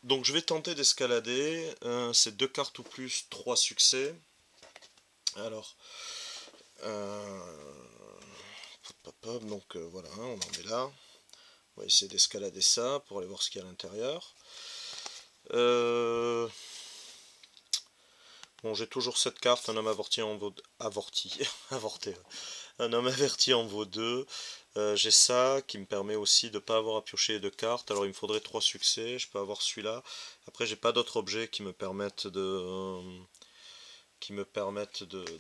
Donc je vais tenter d'escalader. C'est 2 cartes ou plus, 3 succès. Alors, euh, donc voilà, on en est là. On va essayer d'escalader ça pour aller voir ce qu'il y a à l'intérieur. Euh, bon, j'ai toujours cette carte, un homme avorti en vaut... Avorti, avorté. Un homme averti en vaut 2. J'ai ça qui me permet aussi de ne pas avoir à piocher les 2 cartes. Alors il me faudrait 3 succès, je peux avoir celui-là. Après j'ai pas d'autres objets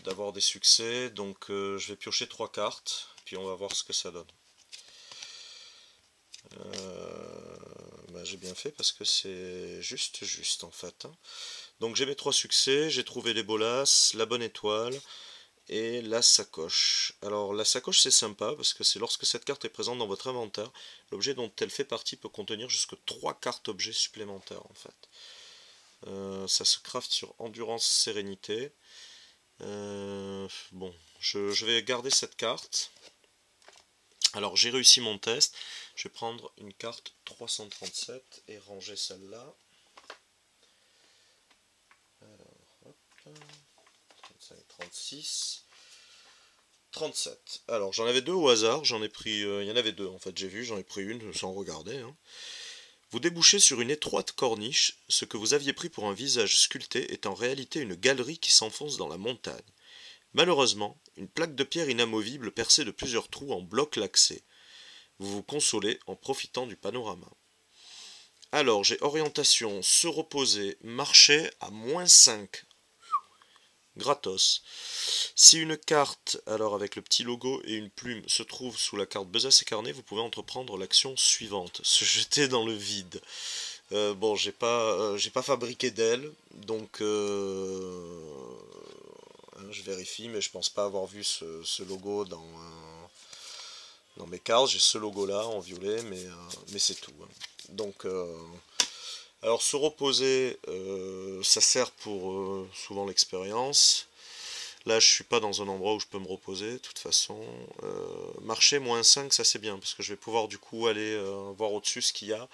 d'avoir des succès. Donc je vais piocher 3 cartes, puis on va voir ce que ça donne. Bah, j'ai bien fait parce que c'est juste en fait, hein. Donc j'ai mes 3 succès, j'ai trouvé les bolas, la bonne étoile et la sacoche. Alors la sacoche c'est sympa parce que c'est lorsque cette carte est présente dans votre inventaire, l'objet dont elle fait partie peut contenir jusque 3 cartes objets supplémentaires en fait. Ça se craft sur endurance sérénité. Bon, je vais garder cette carte. Alors j'ai réussi mon test. Je vais prendre une carte 337 et ranger celle-là. Alors, hop, 35, 36. 37. Alors j'en avais 2 au hasard, j'en ai pris. Il y en avait 2 en fait, j'ai vu, j'en ai pris une sans regarder, hein. Vous débouchez sur une étroite corniche, ce que vous aviez pris pour un visage sculpté est en réalité une galerie qui s'enfonce dans la montagne. Malheureusement, une plaque de pierre inamovible percée de plusieurs trous en bloque l'accès. Vous vous consolez en profitant du panorama. Alors j'ai orientation, se reposer, marcher à -5. Gratos. Si une carte, alors avec le petit logo et une plume, se trouve sous la carte Besace et Carnet, vous pouvez entreprendre l'action suivante, se jeter dans le vide. Bon, j'ai pas fabriqué d'aile, donc je vérifie, mais je pense pas avoir vu ce logo dans mes cartes. J'ai ce logo-là en violet, mais c'est tout, hein. Donc, alors se reposer, ça sert pour souvent l'expérience. Là, je suis pas dans un endroit où je peux me reposer, de toute façon. Marcher -5, ça c'est bien, parce que je vais pouvoir du coup aller voir au-dessus ce qu'il y a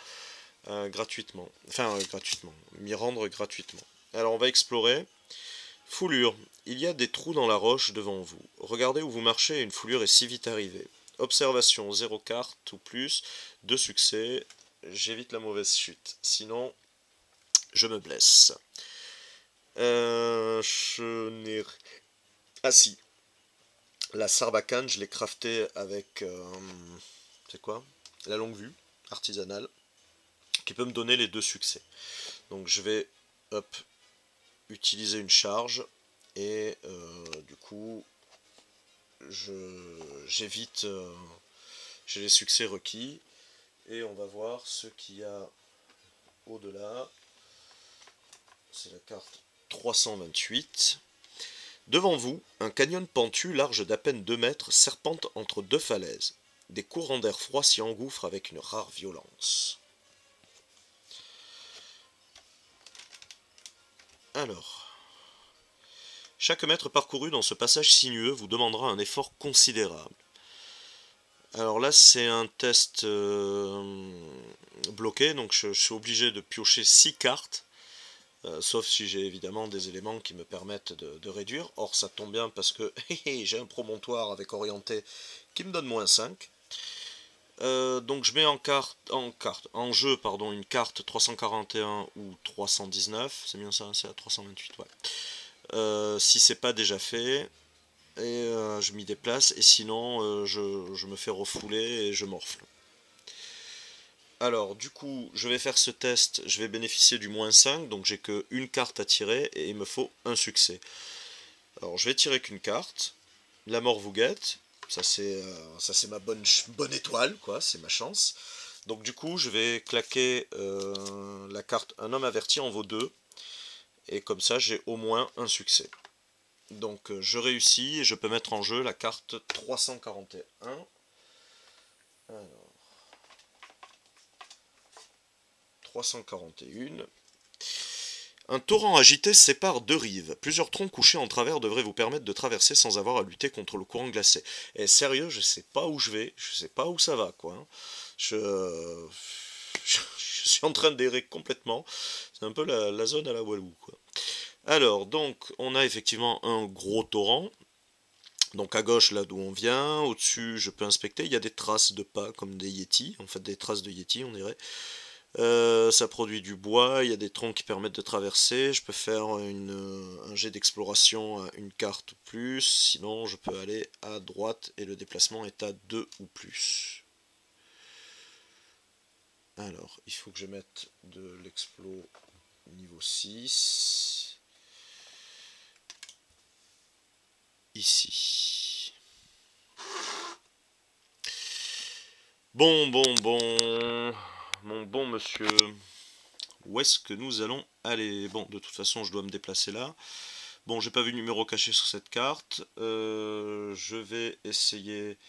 gratuitement. Enfin, gratuitement. M'y rendre gratuitement. Alors, on va explorer. Foulure. Il y a des trous dans la roche devant vous. Regardez où vous marchez et une foulure est si vite arrivée. Observation, 0 carte ou plus, 2 succès. J'évite la mauvaise chute. Sinon, je me blesse. Je n'ai... Ah si, la sarbacane, je l'ai craftée avec... c'est quoi? La longue vue, artisanale, qui peut me donner les 2 succès. Donc je vais, hop, utiliser une charge, et du coup, j'évite... j'ai les succès requis, et on va voir ce qu'il y a au-delà. C'est la carte 328. Devant vous, un canyon pentu large d'à peine 2 mètres serpente entre 2 falaises. Des courants d'air froid s'y engouffrent avec une rare violence. Alors, chaque mètre parcouru dans ce passage sinueux vous demandera un effort considérable. Alors là, c'est un test bloqué, donc je suis obligé de piocher 6 cartes. Sauf si j'ai évidemment des éléments qui me permettent de réduire. Or, ça tombe bien parce que j'ai un promontoire avec orienté qui me donne -5. Donc je mets en jeu pardon, une carte 341 ou 319. C'est bien ça, c'est à 328, ouais. Si c'est pas déjà fait, et je m'y déplace, et sinon je me fais refouler et je morfle. Alors, du coup, je vais faire ce test, je vais bénéficier du -5, donc j'ai que une carte à tirer et il me faut un succès. Alors, je vais tirer qu'une carte. La mort vous guette. Ça c'est ma bonne étoile, quoi, c'est ma chance. Donc, du coup, je vais claquer la carte Un homme averti en vaut 2. Et comme ça, j'ai au moins un succès. Donc, je réussis et je peux mettre en jeu la carte 341. Alors, 341. Un torrent agité sépare 2 rives. Plusieurs troncs couchés en travers devraient vous permettre de traverser sans avoir à lutter contre le courant glacé. Et sérieux, je sais pas où je vais, je sais pas où ça va, quoi, hein. Je... je suis en train d'errer complètement. C'est un peu la zone à la Walou, quoi. Alors, donc, on a effectivement un gros torrent. Donc à gauche, là d'où on vient, au-dessus, je peux inspecter. Il y a des traces de pas, comme des yétis, en fait des traces de yétis, on dirait. Ça produit du bois, il y a des troncs qui permettent de traverser. Je peux faire un jet d'exploration à une carte ou plus. Sinon, je peux aller à droite et le déplacement est à 2 ou plus. Alors, il faut que je mette de l'explo niveau 6. Ici. Bon, mon bon monsieur, où est-ce que nous allons aller? Bon, de toute façon, je dois me déplacer là. Bon, j'ai pas vu de numéro caché sur cette carte. Je vais essayer...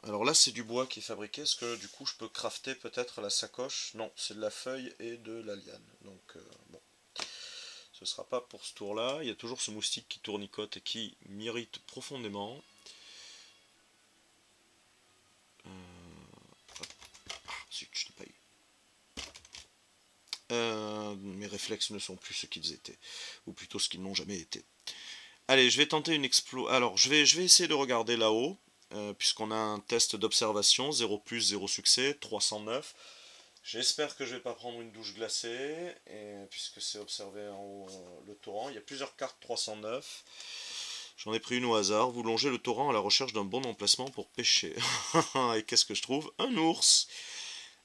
Alors là, c'est du bois qui est fabriqué. Est-ce que du coup, je peux crafter peut-être la sacoche? Non, c'est de la feuille et de la liane. Donc, bon, ce sera pas pour ce tour-là. Il y a toujours ce moustique qui tournicote et qui m'irrite profondément. Zut, je l'ai pas eu. Mes réflexes ne sont plus ce qu'ils étaient, ou plutôt ce qu'ils n'ont jamais été. Allez, je vais tenter une explo. Alors, je vais essayer de regarder là-haut, puisqu'on a un test d'observation, 0 plus, 0 succès, 309. J'espère que je vais pas prendre une douche glacée, puisque c'est observé en haut le torrent. Il y a plusieurs cartes 309. J'en ai pris une au hasard. Vous longez le torrent à la recherche d'un bon emplacement pour pêcher. Et qu'est-ce que je trouve? Un ours.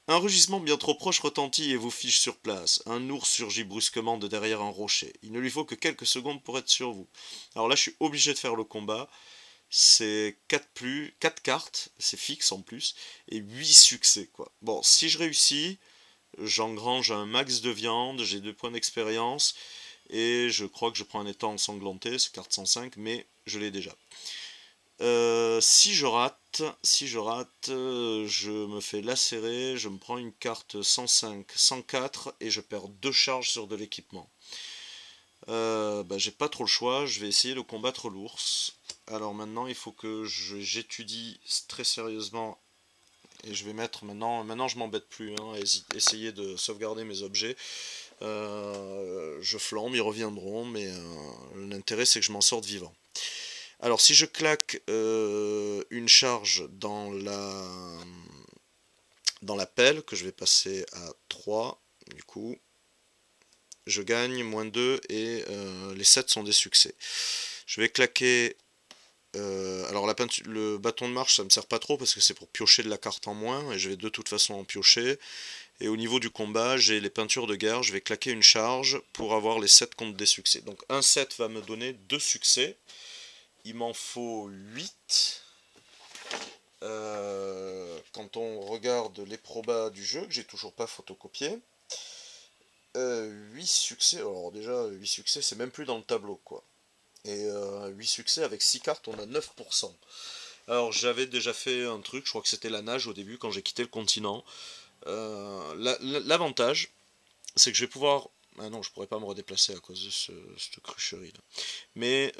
Un rugissement bien trop proche retentit et vous fige sur place. Un ours surgit brusquement de derrière un rocher. Il ne lui faut que quelques secondes pour être sur vous. Alors là, je suis obligé de faire le combat. C'est 4 cartes, c'est fixe en plus, et 8 succès, quoi. Bon, si je réussis, j'engrange un max de viande, j'ai 2 points d'expérience, et je crois que je prends un étang ensanglanté, c'est carte 105, mais je l'ai déjà. Si je rate, je me fais lacérer, je me prends une carte 105, 104 et je perds 2 charges sur de l'équipement. J'ai pas trop le choix, je vais essayer de combattre l'ours. Alors maintenant, il faut que j'étudie très sérieusement et je vais mettre maintenant je m'embête plus, hein, essayer de sauvegarder mes objets. Je flambe, ils reviendront, mais l'intérêt c'est que je m'en sorte vivant. Alors si je claque une charge dans la pelle, que je vais passer à 3, du coup, je gagne moins 2 et les 7 sont des succès. Je vais claquer... alors le bâton de marche, ça me sert pas trop parce que c'est pour piocher de la carte en moins, et je vais de toute façon en piocher. Et au niveau du combat, j'ai les peintures de guerre, je vais claquer une charge pour avoir les 7 contre des succès. Donc un 7 va me donner 2 succès. Il m'en faut 8. Quand on regarde les probas du jeu, que j'ai toujours pas photocopié, 8 succès, alors déjà 8 succès c'est même plus dans le tableau, quoi. Et 8 succès avec 6 cartes, on a 9%. Alors j'avais déjà fait un truc, je crois que c'était la nage au début quand j'ai quitté le continent. L'avantage, c'est que je vais pouvoir... Ah non, je pourrais pas me redéplacer à cause de cette crucherie là. Mais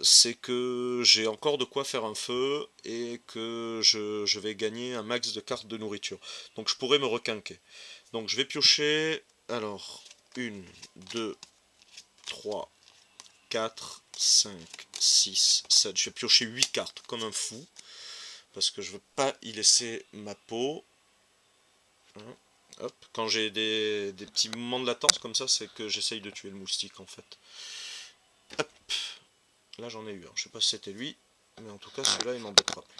c'est que j'ai encore de quoi faire un feu et que je vais gagner un max de cartes de nourriture. Donc je pourrais me requinquer. Donc je vais piocher... Alors, 1, 2, 3, 4, 5, 6, 7. Je vais piocher 8 cartes comme un fou. Parce que je veux pas y laisser ma peau. Hein. Hop. Quand j'ai des petits moments de latence comme ça, c'est que j'essaye de tuer le moustique en fait. Hop. Là j'en ai eu un. Je sais pas si c'était lui. Mais en tout cas celui-là il m'embêtera plus.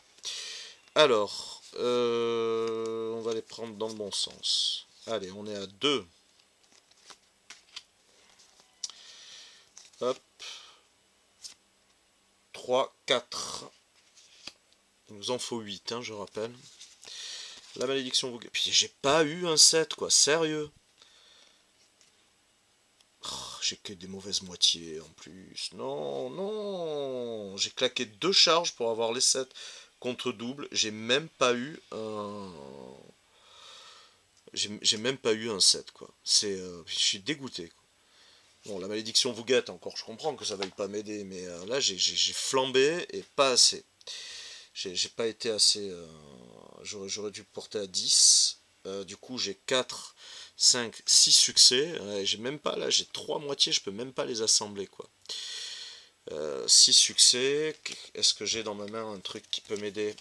Alors, on va les prendre dans le bon sens. Allez, on est à 2. Hop. 3, 4. Il nous en faut 8, hein, je rappelle. La malédiction vous... Puis j'ai pas eu un 7, quoi. Sérieux. Oh, j'ai que des mauvaises moitiés en plus. Non, non. J'ai claqué 2 charges pour avoir les 7 contre double. J'ai même pas eu un... J'ai même pas eu un 7, quoi. Je suis dégoûté, quoi. Bon, la malédiction vous guette encore. Je comprends que ça veuille pas m'aider. Mais là, j'ai flambé et pas assez. J'ai pas été assez... j'aurais dû porter à 10. Du coup, j'ai 4, 5, 6 succès. J'ai même pas, là, j'ai 3 moitiés, je peux même pas les assembler, quoi. 6 succès. Est-ce que j'ai dans ma main un truc qui peut m'aider?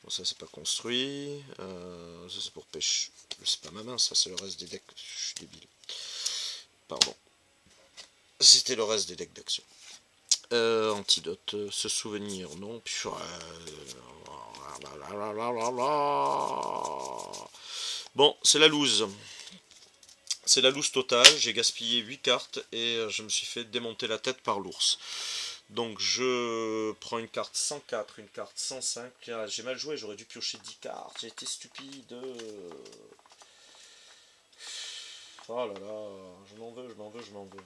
Bon, ça, c'est pas construit. Ça, c'est pour pêche. C'est pas ma main, ça, c'est le reste des decks. Je suis débile. Pardon. C'était le reste des decks d'action. Antidote, se souvenir, non. Bon, c'est la loose. C'est la loose totale. J'ai gaspillé 8 cartes et je me suis fait démonter la tête par l'ours. Donc je prends une carte 104, une carte 105. J'ai mal joué, j'aurais dû piocher 10 cartes. J'ai été stupide. Oh là là, je m'en veux, je m'en veux, je m'en veux.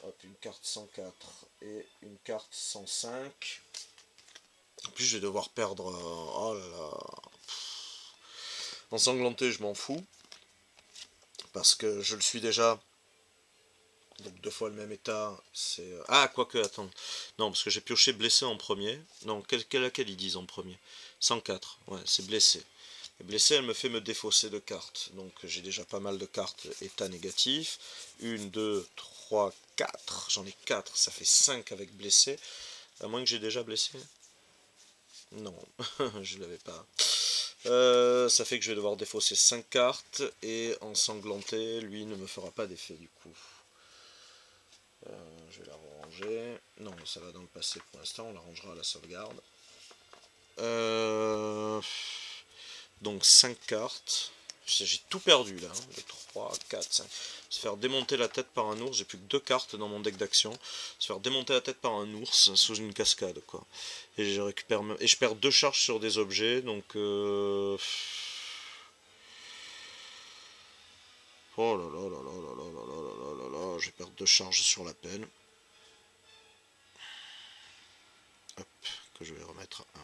Hop, une carte 104 et une carte 105. En plus, je vais devoir perdre. Oh là là. Ensanglanté, je m'en fous. Parce que je le suis déjà. Donc, 2 fois le même état. C'est. Ah, quoique, attends. Non, parce que j'ai pioché blessé en premier. Non, laquelle ils disent en premier? 104. Ouais, c'est blessé. Et blessé, elle me fait me défausser de cartes. Donc, j'ai déjà pas mal de cartes état négatif. 1, 2, 3, 4. J'en ai 4. Ça fait 5 avec blessé. À moins que j'ai déjà blessé. Non, je l'avais pas. Ça fait que je vais devoir défausser 5 cartes et ensanglanté, lui ne me fera pas d'effet du coup. Je vais la ranger. Non, ça va dans le passé pour l'instant, on la rangera à la sauvegarde. Donc 5 cartes. J'ai tout perdu là. Hein. Les 3, 4, 5. Se faire démonter la tête par un ours. J'ai plus que 2 cartes dans mon deck d'action. Se faire démonter la tête par un ours sous une cascade quoi. Et je perds 2 charges sur des objets. Donc oh là là là là là là là là là là là. Je vais perdre 2 charges sur la peine. Hop, que je vais remettre à 1.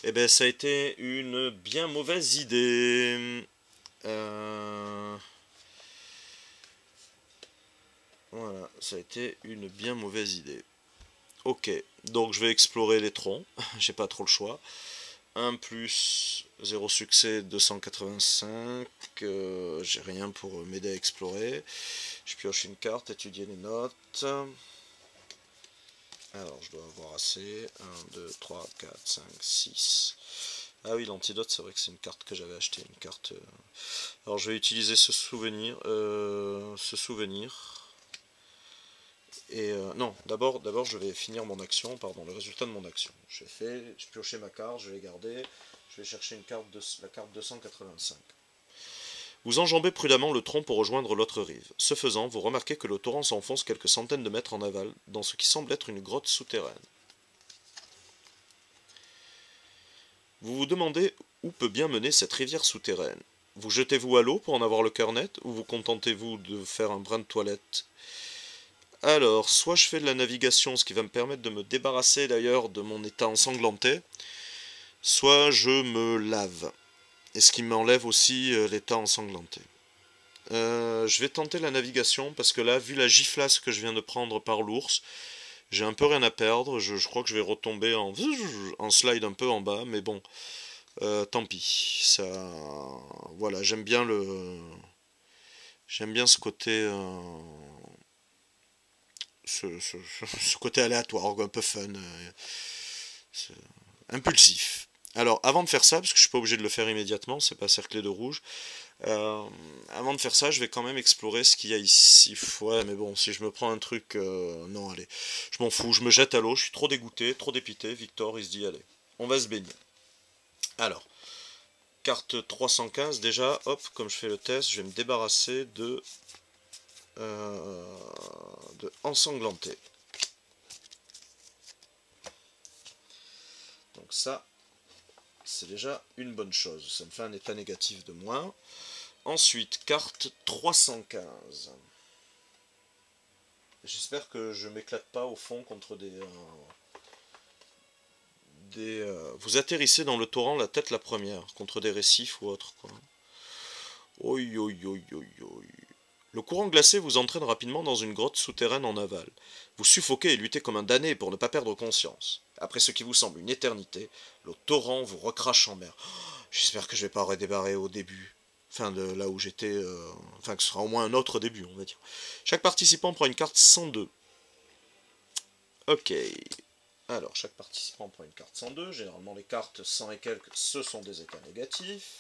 Eh ben ça a été une bien mauvaise idée. Voilà, ça a été une bien mauvaise idée. Ok, donc je vais explorer les troncs, j'ai pas trop le choix. 1 plus 0 succès, 285. J'ai rien pour m'aider à explorer. Je pioche une carte, étudier les notes. Alors je dois avoir assez. 1, 2, 3, 4, 5, 6. Ah oui, l'antidote, c'est vrai que c'est une carte que j'avais achetée. Une carte. Alors je vais utiliser ce souvenir. Et non, d'abord je vais finir mon action, pardon, le résultat de mon action. Je pioché ma carte, je l'ai gardée, je vais chercher la carte 285. Vous enjambez prudemment le tronc pour rejoindre l'autre rive. Ce faisant, vous remarquez que le torrent s'enfonce quelques centaines de mètres en aval, dans ce qui semble être une grotte souterraine. Vous vous demandez où peut bien mener cette rivière souterraine. Vous jetez-vous à l'eau pour en avoir le cœur net, ou vous contentez-vous de faire un brin de toilette? Alors, soit je fais de la navigation, ce qui va me permettre de me débarrasser d'ailleurs de mon état ensanglanté, soit je me lave, et ce qui m'enlève aussi l'état ensanglanté. Je vais tenter la navigation, parce que là, vu la giflasse que je viens de prendre par l'ours, j'ai un peu rien à perdre, je crois que je vais retomber en slide un peu en bas, mais bon, tant pis. Ça, voilà, j'aime bien ce côté... ce côté aléatoire, un peu fun, impulsif. Alors, avant de faire ça, parce que je suis pas obligé de le faire immédiatement, c'est pas cerclé de rouge, avant de faire ça, je vais quand même explorer ce qu'il y a ici. Ouais, mais bon, si je me prends un truc... non, allez, je m'en fous, je me jette à l'eau, je suis trop dégoûté, trop dépité. Victor, il se dit, allez, on va se baigner. Alors, carte 315, déjà, hop, comme je fais le test, je vais me débarrasser de ensanglanté. Donc ça, c'est déjà une bonne chose. Ça me fait un état négatif de moins. Ensuite, carte 315. J'espère que je m'éclate pas au fond contre vous atterrissez dans le torrent la tête la première, contre des récifs ou autre, quoi. Oi, oi, oi, oi, oi. Le courant glacé vous entraîne rapidement dans une grotte souterraine en aval. Vous suffoquez et luttez comme un damné pour ne pas perdre conscience. Après ce qui vous semble une éternité, le torrent vous recrache en mer. J'espère que je vais pas redébarrer au début. Enfin, de là où j'étais... Enfin, que ce sera au moins un autre début, on va dire. Chaque participant prend une carte 102. Ok. Alors, chaque participant prend une carte 102. Généralement, les cartes 100 et quelques, ce sont des états négatifs.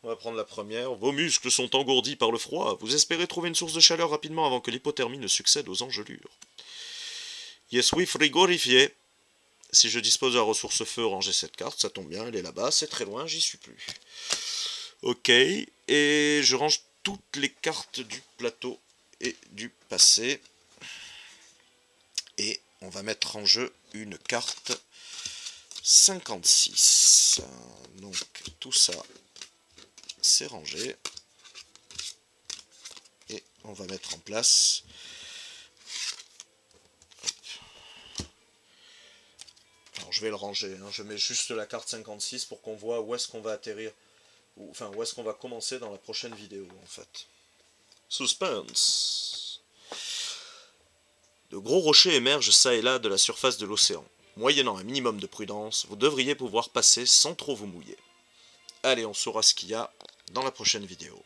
On va prendre la première. Vos muscles sont engourdis par le froid. Vous espérez trouver une source de chaleur rapidement avant que l'hypothermie ne succède aux engelures. Je suis frigorifié. Si je dispose de la ressource feu, rangez cette carte. Ça tombe bien, elle est là-bas. C'est très loin, j'y suis plus. Ok. Et je range toutes les cartes du plateau et du passé. Et on va mettre en jeu une carte 56. Donc tout ça, c'est rangé. Et on va mettre en place... Alors je vais le ranger, hein. Je mets juste la carte 56 pour qu'on voit où est-ce qu'on va atterrir. Enfin, où est-ce qu'on va commencer dans la prochaine vidéo, en fait. Suspense. De gros rochers émergent çà et là de la surface de l'océan. Moyennant un minimum de prudence, vous devriez pouvoir passer sans trop vous mouiller. Allez, on saura ce qu'il y a dans la prochaine vidéo.